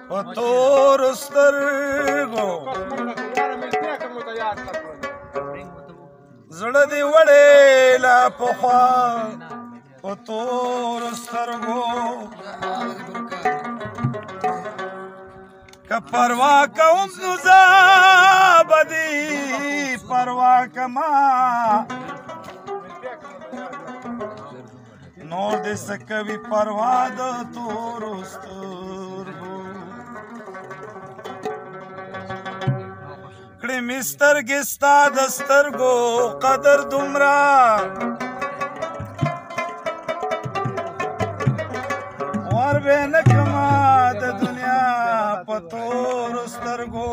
په تورو سترګو زړه دې وړې لا پخوا په تورو سترګو که پروا کوم نو زه به دې پروا کما نور دې څه کوي پروا د تورو سترګو کړې مې سترګې ستا د سترګو قدر دومره ور به نه کما د دنیا په تورو سترګو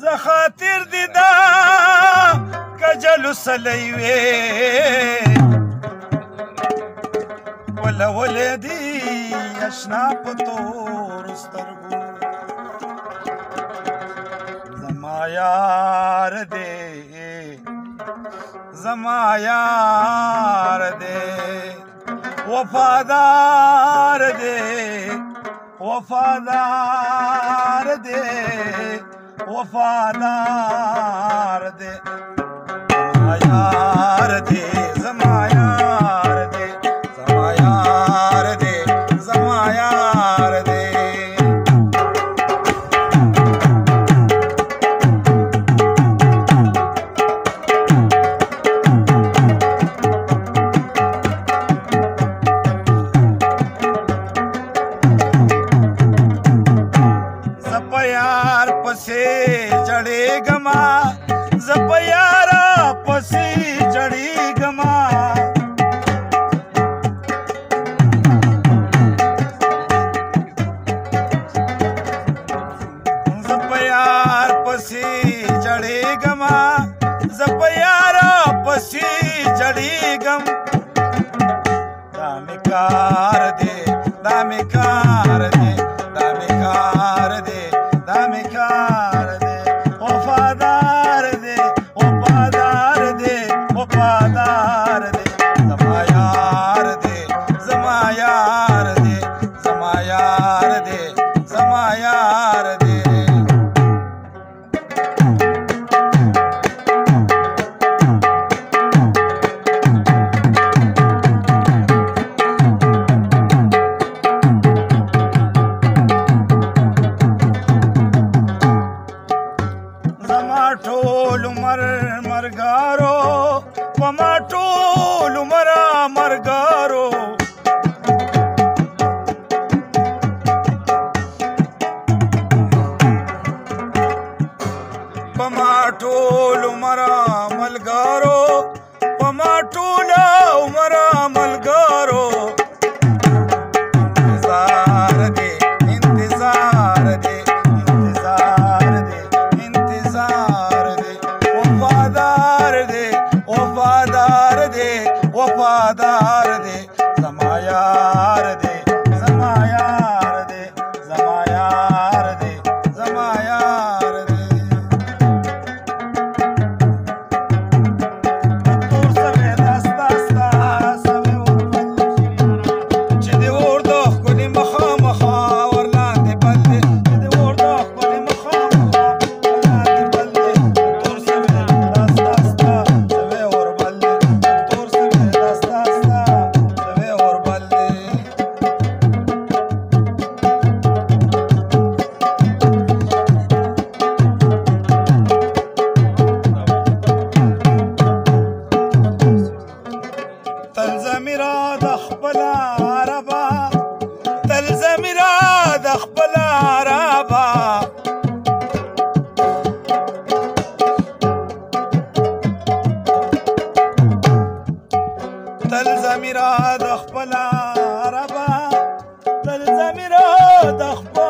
زه خاطر دې دا کجلو سلی وې ولولې دې اشنا په تورو سترګو زما یار دې زما یار دې وفادار دے وفادار دے وفادار دے زما یار دے زما یار دے زما یار دے زما یار دے تل زمیرا د خپل عربا تل زمیرا د خپل